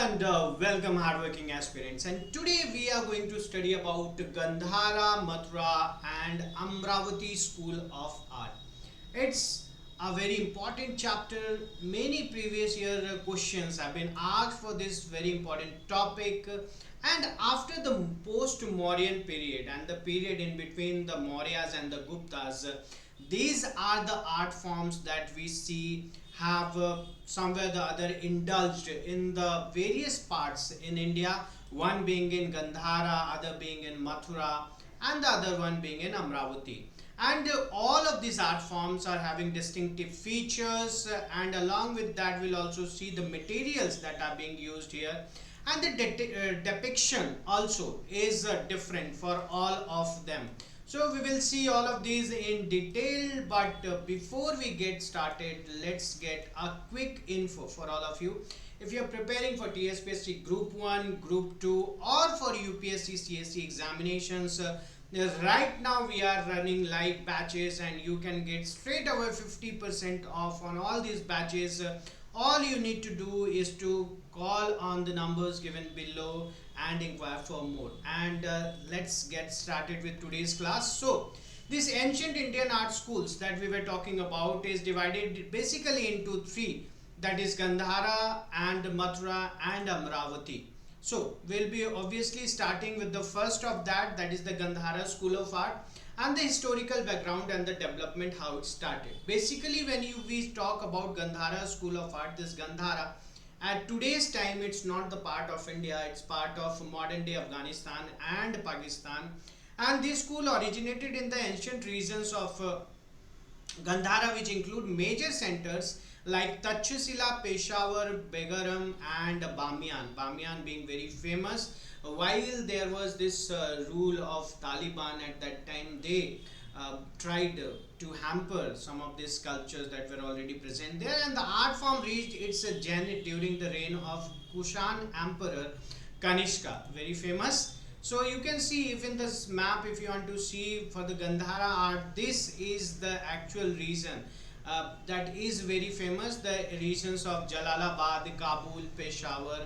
and welcome hardworking aspirants, and today we are going to study about Gandhara, Mathura and Amravati School of Art. It's a very important chapter. Many previous year questions have been asked for this very important topic, and after the post-Mauryan period and the period in between the Mauryas and the Guptas, these are the art forms that we see have somewhere the other indulged in the various parts in India, one being in Gandhara, other being in Mathura, and the other one being in Amravati. And all of these art forms are having distinctive features, and along with that we'll also see the materials that are being used here, and the depiction also is different for all of them. So we will see all of these in detail, but before we get started, let's get a quick info for all of you. If you are preparing for TSPSC Group 1, Group 2 or for UPSC CSE examinations, right now we are running live batches and you can get straight away 50% off on all these batches. All you need to do is to call on the numbers given below and inquire for more. And let's get started with today's class. So these ancient Indian art schools that we were talking about is divided basically into three, that is Gandhara and Mathura and Amravati. So we'll be obviously starting with the first of that is the Gandhara School of Art, and the historical background and the development, how it started. Basically when we talk about Gandhara School of Art, this Gandhara at today's time it's not the part of India, it's part of modern day Afghanistan and Pakistan, and this school originated in the ancient regions of Gandhara, which include major centers like Tachsila, Peshawar, Begaram and Bamiyan being very famous. While there was this rule of Taliban at that time, they tried to hamper some of these sculptures that were already present there, and the art form reached its zenith during the reign of Kushana Emperor Kanishka, very famous. So you can see, if in this map, if you want to see for the Gandhara art, this is the actual region that is very famous, the regions of Jalalabad, Kabul, Peshawar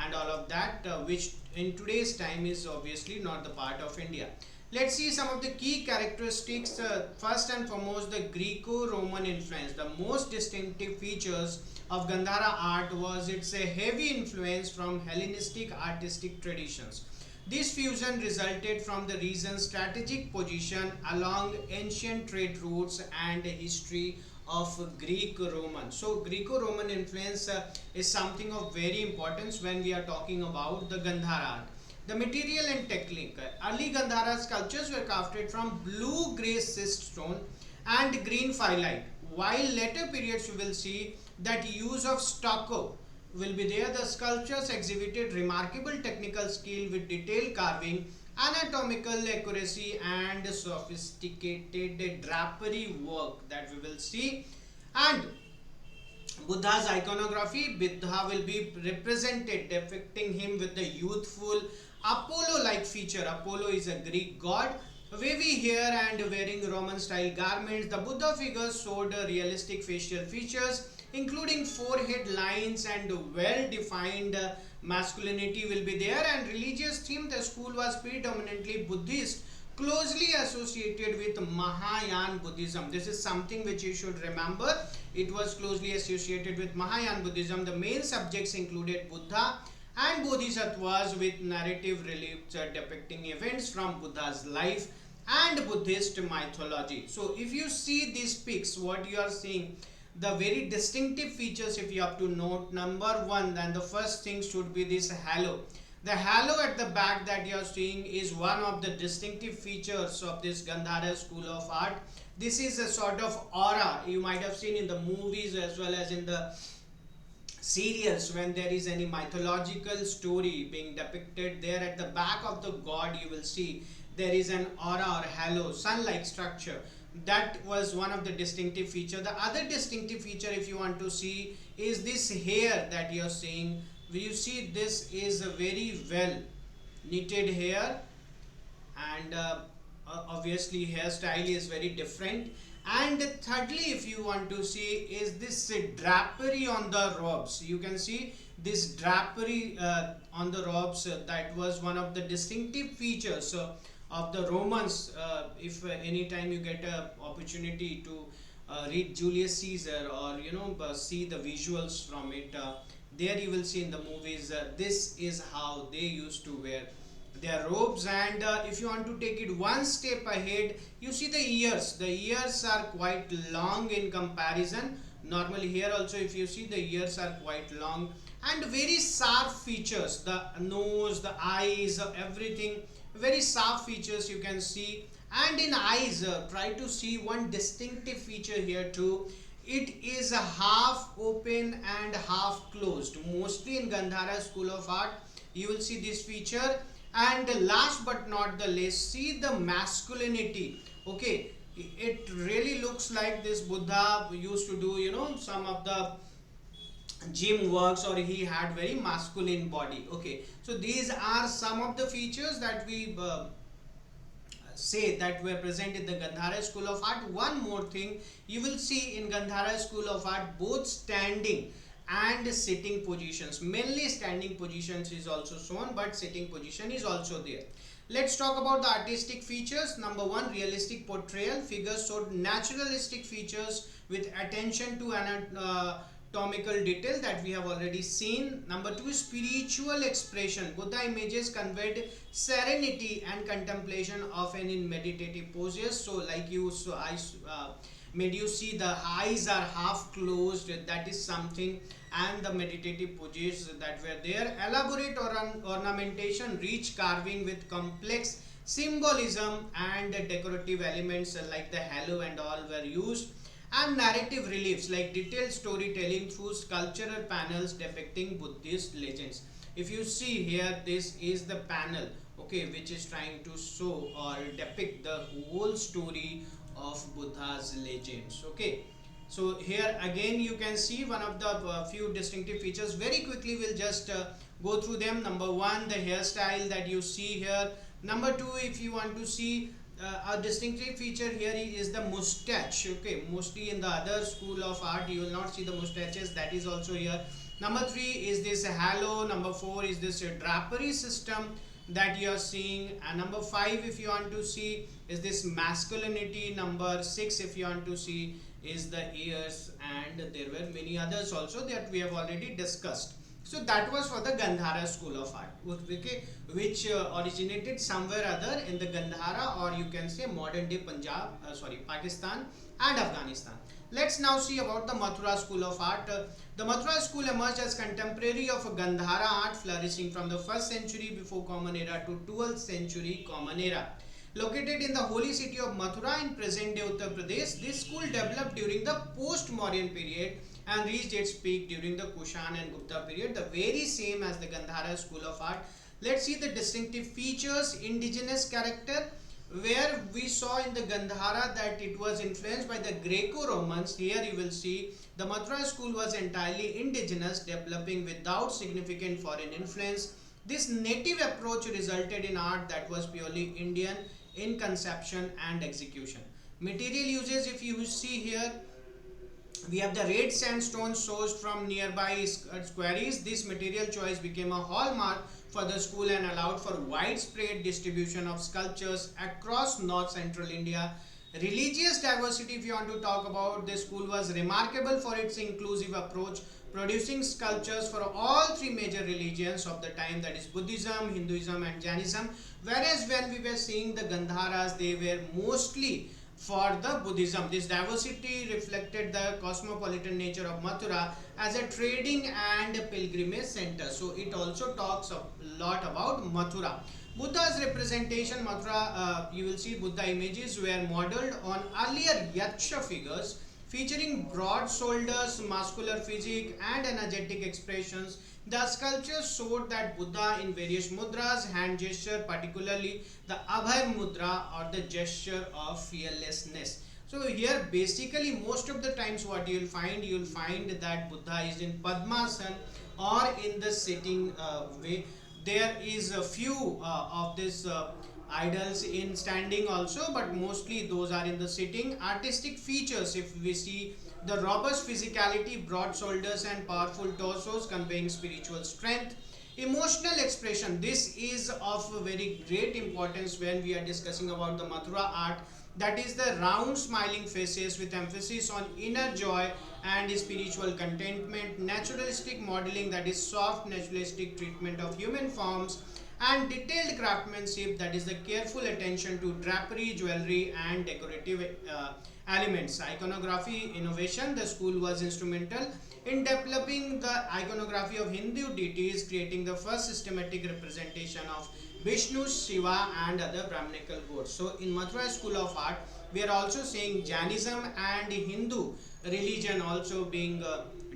and all of that, which in today's time is obviously not the part of India. Let's see some of the key characteristics. First and foremost, the Greco-Roman influence. The most distinctive features of Gandhara art was its a heavy influence from Hellenistic artistic traditions. This fusion resulted from the region's strategic position along ancient trade routes and history of Greek-Roman. So Greco-Roman influence is something of very importance when we are talking about the Gandhara art. The material and technique. Early Gandhara sculptures were crafted from blue-grey schist stone and green phyllite, while later periods you will see that use of stucco will be there. The sculptures exhibited remarkable technical skill with detailed carving, anatomical accuracy and sophisticated drapery work that we will see. And Buddha's iconography, Buddha will be represented depicting him with the youthful Apollo-like feature. Apollo is a Greek god. Wavy hair and wearing Roman style garments. The Buddha figures showed realistic facial features including forehead lines and well-defined masculinity will be there. And religious theme, the school was predominantly Buddhist, closely associated with Mahayana Buddhism. This is something which you should remember. It was closely associated with Mahayana Buddhism. The main subjects included Buddha and Bodhisattvas, with narrative reliefs depicting events from Buddha's life and Buddhist mythology. So if you see these pics, what you are seeing, the very distinctive features, if you have to note, number one, then the first thing should be this halo. The halo at the back that you are seeing is one of the distinctive features of this Gandhara School of Art. This is a sort of aura you might have seen in the movies as well as in the serials. When there is any mythological story being depicted, there at the back of the god you will see there is an aura or halo, sun-like structure. That was one of the distinctive feature. The other distinctive feature, if you want to see, is this hair that you are seeing. You see, this is a very well knitted hair, and obviously hairstyle is very different. And thirdly, if you want to see, is this drapery on the robes. You can see this drapery on the robes, that was one of the distinctive features of the Romans. If anytime you get a opportunity to read Julius Caesar, or see the visuals from it, there you will see in the movies, this is how they used to wear their robes. And if you want to take it one step ahead, you see the ears are quite long in comparison. Normally here also, if you see, the ears are quite long, and very sharp features, the nose, the eyes, everything very sharp features you can see. And in eyes, try to see one distinctive feature here too. It is a half open and half closed. Mostly in Gandhara School of Art, you will see this feature. And last but not the least, see the masculinity. Okay, it really looks like this Buddha used to do, some of the gym works, or he had very masculine body. Okay, so these are some of the features that we say that were present in the Gandhara School of Art. One more thing, you will see in Gandhara School of Art both standing and sitting positions. Mainly standing positions is also shown, but sitting position is also there. Let's talk about the artistic features. Number one, realistic portrayal. Figures showed naturalistic features with attention to anatomical detail that we have already seen. Number two, spiritual expression. Buddha images conveyed serenity and contemplation, often in meditative poses. So like I made you see the eyes are half closed, that is something, and the meditative poses that were there. Elaborate ornamentation, rich carving with complex symbolism and decorative elements like the halo and all were used. And narrative reliefs, like detailed storytelling through sculptural panels depicting Buddhist legends. If you see here, this is the panel, okay, which is trying to show or depict the whole story of Buddha's legends. Okay, so here again you can see one of the few distinctive features. Very quickly we'll just go through them. Number one, the hairstyle that you see here. Number two, if you want to see a distinctive feature here, is the mustache. Okay, mostly in the other school of art you will not see the mustaches, that is also here. Number three is this halo. Number four is this drapery system that you are seeing. And number five, if you want to see, is this masculinity. Number six, if you want to see, is the ears, and there were many others also that we have already discussed. So that was for the Gandhara School of Art, okay, which originated somewhere other in the Gandhara, or you can say modern day Pakistan and Afghanistan. Let's now see about the Mathura School of Art. The Mathura school emerged as contemporary of Gandhara art, flourishing from the 1st century before Common Era to 12th century Common Era. Located in the holy city of Mathura in present-day Uttar Pradesh, this school developed during the post-Mauryan period and reached its peak during the Kushana and Gupta period, the very same as the Gandhara School of Art. Let's see the distinctive features. Indigenous character, where we saw in the Gandhara that it was influenced by the Greco-Romans. Here you will see the Mathura school was entirely indigenous, developing without significant foreign influence. This native approach resulted in art that was purely Indian in conception and execution. Material uses, if you see here, we have the red sandstone sourced from nearby Enquiries. This material choice became a hallmark for the school and allowed for widespread distribution of sculptures across north central India. Religious diversity, if you want to talk about, this school was remarkable for its inclusive approach, producing sculptures for all three major religions of the time, that is Buddhism, Hinduism and Jainism. Whereas when we were seeing the Gandharas, they were mostly for the Buddhism. This diversity reflected the cosmopolitan nature of Mathura as a trading and pilgrimage center. So it also talks a lot about Mathura. Buddha's representation, Mathura, you will see Buddha images were modeled on earlier Yaksha figures, featuring broad shoulders, muscular physique and energetic expressions. The sculptures showed that Buddha in various mudras, hand gesture, particularly the Abhay mudra or the gesture of fearlessness. So here basically most of the times what you will find that Buddha is in Padmasana or in the sitting way. There is a few of this idols in standing also, but mostly those are in the sitting. Artistic features, if we see The robust physicality, broad shoulders and powerful torsos conveying spiritual strength. Emotional expression, this is of very great importance when we are discussing about the Mathura art, that is the round smiling faces with emphasis on inner joy and spiritual contentment, naturalistic modeling, that is soft naturalistic treatment of human forms, and detailed craftsmanship, that is the careful attention to drapery, jewelry and decorative elements. Iconography innovation, the school was instrumental in developing the iconography of Hindu deities, creating the first systematic representation of Vishnu, Shiva and other Brahminical gods. So in Mathura School of Art, we are also seeing Jainism and Hindu religion also being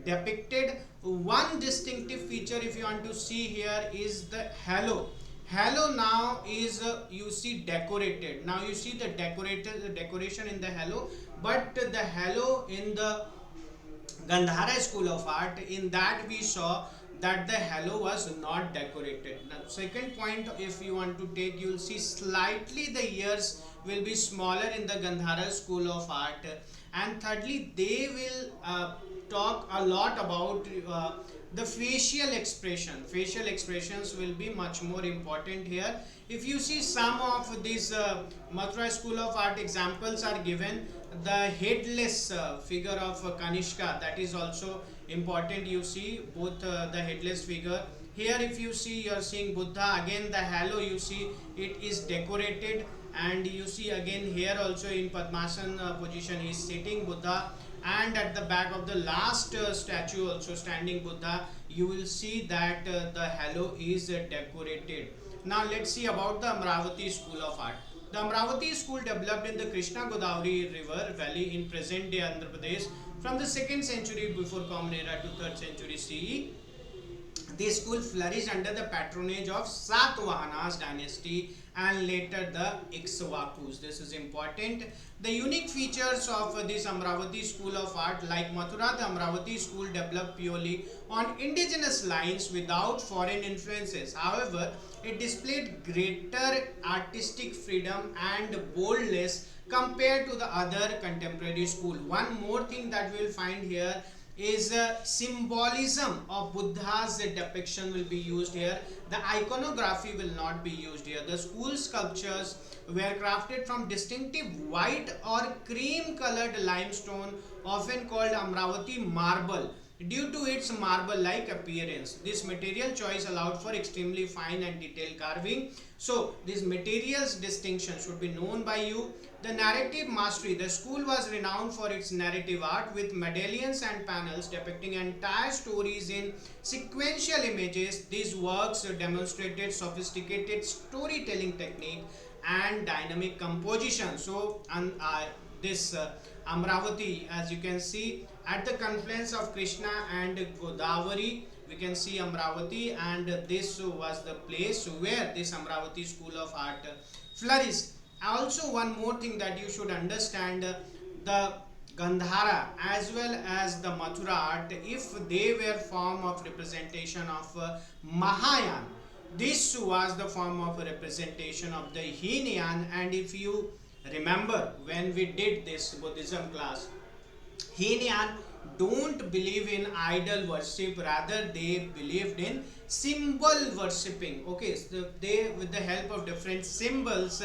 depicted. One distinctive feature, if you want to see here, is the halo. Halo now is you see decorated. Now you see the decoration in the halo, but the halo in the Gandhara School of Art, in that we saw that the halo was not decorated. Now second point, if you want to take, you will see slightly the ears will be smaller in the Gandhara School of Art, and thirdly they will talk a lot about the facial expression. Facial expressions will be much more important here. If you see some of these Mathura School of Art examples are given, the headless figure of Kanishka, that is also important. You see both the headless figure here. If you see, you are seeing Buddha, again the halo, you see it is decorated, and you see again here also in Padmasana position he is sitting Buddha, and at the back of the last statue also standing Buddha, you will see that the halo is decorated. Now let's see about the Amravati School of Art. The Amravati school developed in the Krishna Godavari river valley in present day Andhra Pradesh from the 2nd century before Common Era to 3rd century CE. This school flourished under the patronage of Satavahanas dynasty and later the Ikshvakus. This is important. The unique features of this Amravati School of Art, like Mathura, the Amravati school developed purely on indigenous lines without foreign influences. However, it displayed greater artistic freedom and boldness compared to the other contemporary school. One more thing that we will find here is symbolism of Buddha's depiction will be used here. The iconography will not be used here. The school sculptures were crafted from distinctive white or cream colored limestone, often called Amravati marble, due to its marble-like appearance. This material choice allowed for extremely fine and detailed carving. So, these materials distinction should be known by you. The narrative mastery. The school was renowned for its narrative art with medallions and panels depicting entire stories in sequential images. These works demonstrated sophisticated storytelling technique and dynamic composition. So, this Amravati, as you can see, at the confluence of Krishna and Godavari, we can see Amravati, and this was the place where this Amravati School of Art flourished. Also, one more thing that you should understand, the Gandhara as well as the Mathura art, if they were form of representation of Mahayana, this was the form of representation of the Hinayan. And if you remember when we did this Buddhism class, Hinayan don't believe in idol worship, rather they believed in symbol worshipping. Okay, so they with the help of different symbols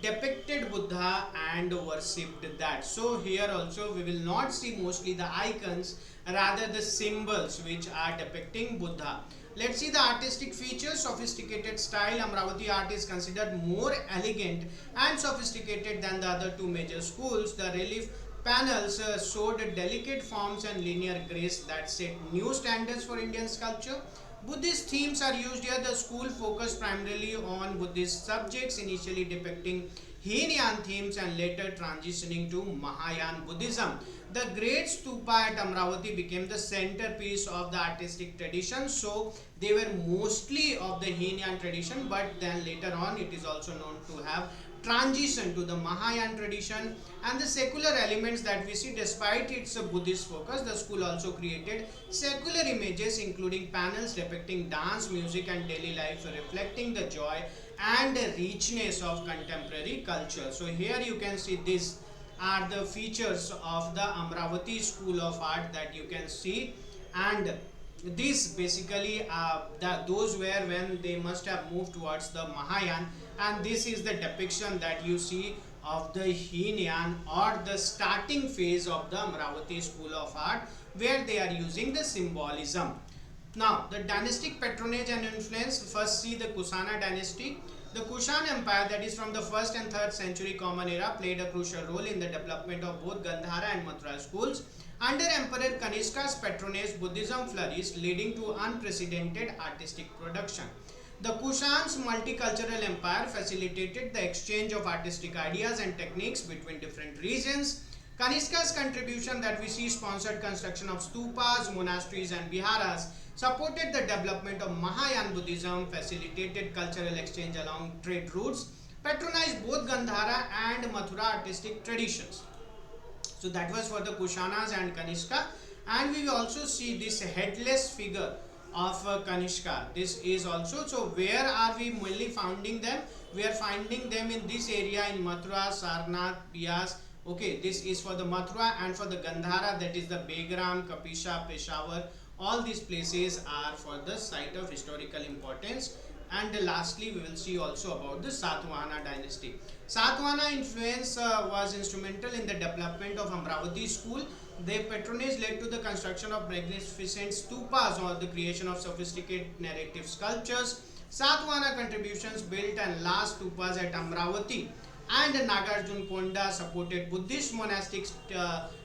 depicted Buddha and worshipped that. So here also we will not see mostly the icons, rather the symbols which are depicting Buddha. Let's see the artistic features. Sophisticated style. Amravati art is considered more elegant and sophisticated than the other two major schools. The relief panels showed delicate forms and linear grace that set new standards for Indian sculpture. Buddhist themes are used here. The school focused primarily on Buddhist subjects, initially depicting Hinayan themes and later transitioning to Mahayana Buddhism. The great stupa at Amravati became the centerpiece of the artistic tradition. So they were mostly of the Hinayan tradition, but then later on it is also known to have transition to the Mahayana tradition. And the secular elements that we see, despite its Buddhist focus, the school also created secular images including panels depicting dance, music and daily life, reflecting the joy and richness of contemporary culture. So here you can see this are the features of the Amravati School of Art that you can see. And this basically those were when they must have moved towards the Mahayana, and this is the depiction that you see of the Hinayan or the starting phase of the Amravati School of Art, where they are using the symbolism. Now, the dynastic patronage and influence, first see the Kushana dynasty. The Kushana Empire, that is from the 1st and 3rd century Common Era, played a crucial role in the development of both Gandhara and Mathura schools. Under Emperor Kanishka's patronage, Buddhism flourished, leading to unprecedented artistic production. The Kushan's multicultural empire facilitated the exchange of artistic ideas and techniques between different regions. Kanishka's contribution that we see sponsored construction of stupas, monasteries and viharas, supported the development of Mahayana Buddhism, facilitated cultural exchange along trade routes, patronized both Gandhara and Mathura artistic traditions. So that was for the Kushanas and Kanishka. And we will also see this headless figure of Kanishka. This is also, so where are we mainly finding them? We are finding them in this area in Mathura, Sarnath, Bias. Okay, this is for the Mathura, and for the Gandhara, that is the Begram, Kapisha, Peshawar. All these places are for the site of historical importance. And lastly, we will see also about the Satavahana dynasty. Satavahana influence was instrumental in the development of Amravati school. Their patronage led to the construction of magnificent stupas or the creation of sophisticated narrative sculptures. Satavahana contributions built and last stupas at Amravati and Nagarjun Konda supported Buddhist monastic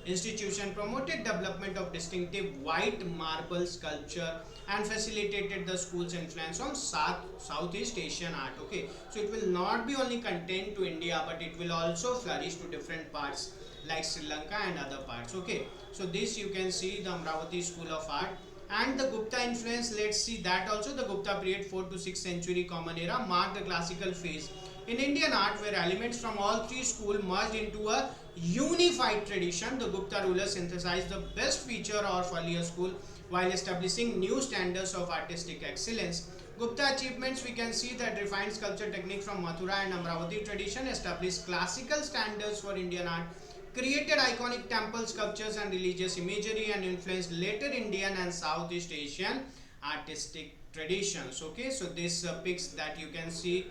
institution, promoted development of distinctive white marble sculpture, and facilitated the school's influence on Southeast Asian art. Okay, so it will not be only contained to India, but it will also flourish to different parts like Sri Lanka and other parts. Okay, so this you can see the Amravati School of Art. And the Gupta influence, let's see that also. The Gupta period 4th to 6th century Common Era marked the classical phase in Indian art, where elements from all three schools merged into a unified tradition. The Gupta rulers synthesized the best feature of earlier school while establishing new standards of artistic excellence. Gupta achievements, we can see that refined sculpture technique from Mathura and Amravati tradition established classical standards for Indian art, created iconic temple sculptures and religious imagery, and influenced later Indian and Southeast Asian artistic traditions. Okay, so this pics that you can see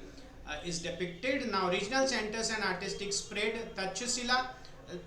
is depicted. Now regional centers and artistic spread. Tachasila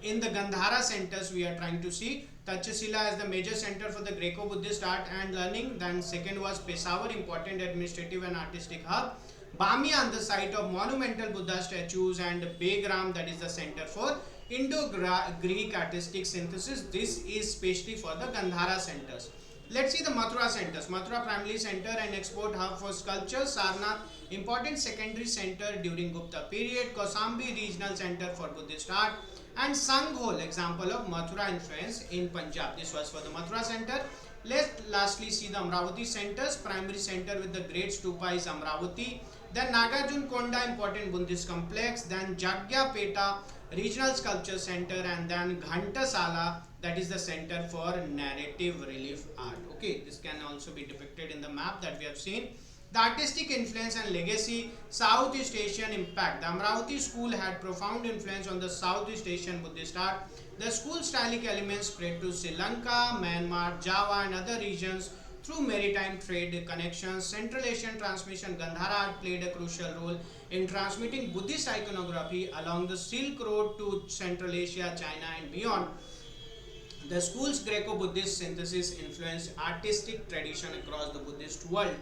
in the Gandhara centers we are trying to see. Tachasila as the major center for the Greco-Buddhist art and learning. Then second was Peshawar, important administrative and artistic hub. Bamia on the site of monumental Buddha statues, and Begram, that is the center for Indo-Greek artistic synthesis. This is especially for the Gandhara centers. Let's see the Mathura centers. Mathura primary center and export hub for sculptures. Sarnath, important secondary center during Gupta period. Kosambi, regional center for Buddhist art. And Sanghol, example of Mathura influence in Punjab. This was for the Mathura center. Let's lastly see the Amravati centers. Primary center with the great stupa is Amravati. Then Nagarjun Konda, important Buddhist complex. Then Jagyapeta, regional sculpture center. And then Ghantasala, that is the center for narrative relief art. Okay, this can also be depicted in the map that we have seen. The artistic influence and legacy, Southeast Asian impact. The Amravati school had profound influence on the Southeast Asian Buddhist art. The school's stylistic elements spread to Sri Lanka, Myanmar, Java and other regions through maritime trade connections. Central Asian transmission, Gandhara art played a crucial role in transmitting Buddhist iconography along the Silk Road to Central Asia, China and beyond. The school's Greco-Buddhist synthesis influenced artistic tradition across the Buddhist world.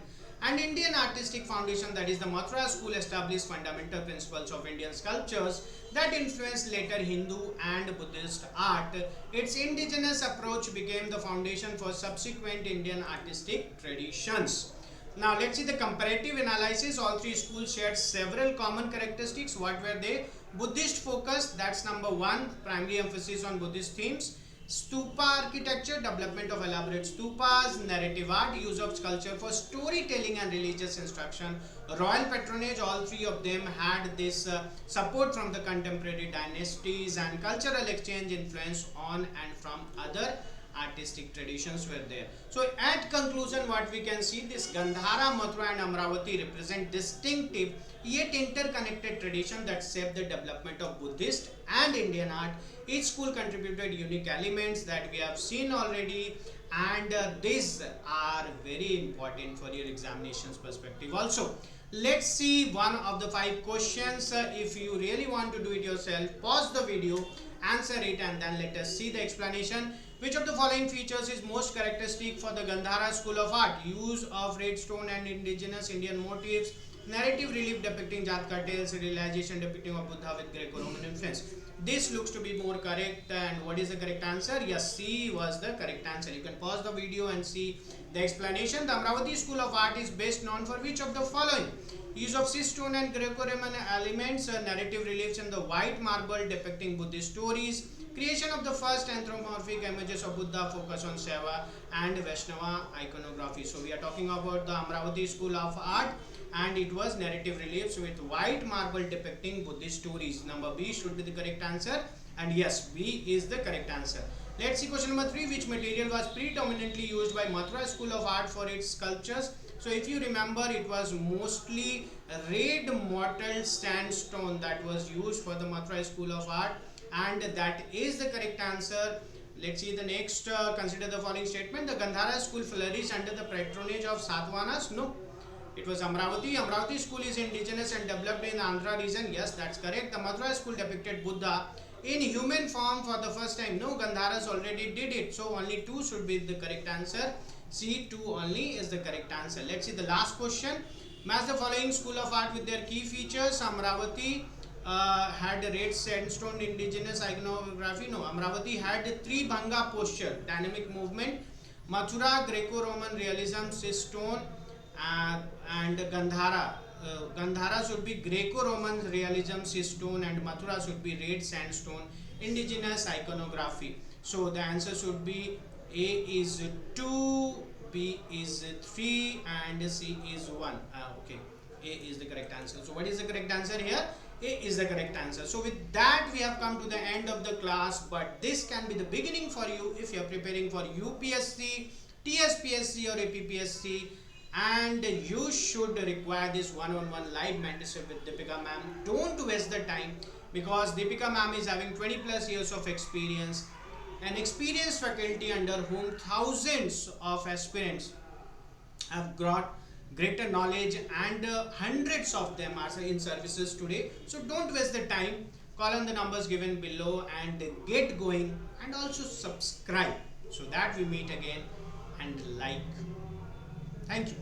And Indian artistic foundation, that is the Mathura school, established fundamental principles of Indian sculptures that influenced later Hindu and Buddhist art. Its indigenous approach became the foundation for subsequent Indian artistic traditions. Now let's see the comparative analysis. All three schools shared several common characteristics. What were they? Buddhist focus, that's number one, primary emphasis on Buddhist themes. Stupa architecture, development of elaborate stupas. Narrative art, use of sculpture for storytelling and religious instruction. Royal patronage, all three of them had this support from the contemporary dynasties, and cultural exchange, influence on and from other artistic traditions were there. So at conclusion, what we can see, this Gandhara, Mathura and Amravati represent distinctive yet interconnected tradition that shaped the development of Buddhist and Indian art. Each school contributed unique elements that we have seen already, and these are very important for your examinations perspective also. Let's see one of the 5 questions. If you really want to do it yourself, pause the video, answer it, and then let us see the explanation. Which of the following features is most characteristic for the Gandhara school of art? Use of red stone and indigenous Indian motifs, narrative relief depicting Jatka tales, realization depicting of Buddha with Greco-Roman influence. This looks to be more correct, and what is the correct answer? Yes, C was the correct answer. You can pause the video and see the explanation. The Amravati school of art is best known for which of the following? Use of stone and Greco-Roman elements, narrative reliefs in the white marble depicting Buddhist stories, creation of the first anthropomorphic images of Buddha, focus on Seva and Vaishnava iconography. So we are talking about the Amravati school of art, and it was narrative reliefs with white marble depicting Buddhist stories. Number B should be the correct answer, and yes, B is the correct answer. Let's see question number 3. Which material was predominantly used by Mathura school of art for its sculptures? So if you remember, it was mostly red mottled sandstone that was used for the Mathura school of art, and that is the correct answer. Let's see the next. Consider the following statement. The Gandhara school flourished under the patronage of Satavahanas. No, it was Amravati. Amravati school is indigenous and developed in the Andhra region. Yes, that's correct. The Mathura school depicted Buddha in human form for the first time. No, Gandharas already did it. So only 2 should be the correct answer. C, 2 only is the correct answer. Let's see the last question. Match the following school of art with their key features. Amravati had red sandstone indigenous iconography. No, Amravati had Tribhanga posture, dynamic movement. Mathura, Greco-Roman realism, stone, and Gandhara. Gandhara should be Greco-Roman realism, stone, and Mathura should be red sandstone indigenous iconography. So the answer should be A is 2, B is 3, and C is 1. Okay, A is the correct answer. So what is the correct answer here? A is the correct answer. So with that, we have come to the end of the class, but this can be the beginning for you if you are preparing for UPSC, TSPSC or APPSC, and you should require this one-on-one live mentorship with Deepika ma'am. Don't waste the time, because Deepika ma'am is having 20 plus years of experience, an experienced faculty under whom thousands of aspirants have got greater knowledge, and hundreds of them are in services today. So don't waste the time. Call on the numbers given below and get going, and also subscribe so that we meet again, and like. Thank you.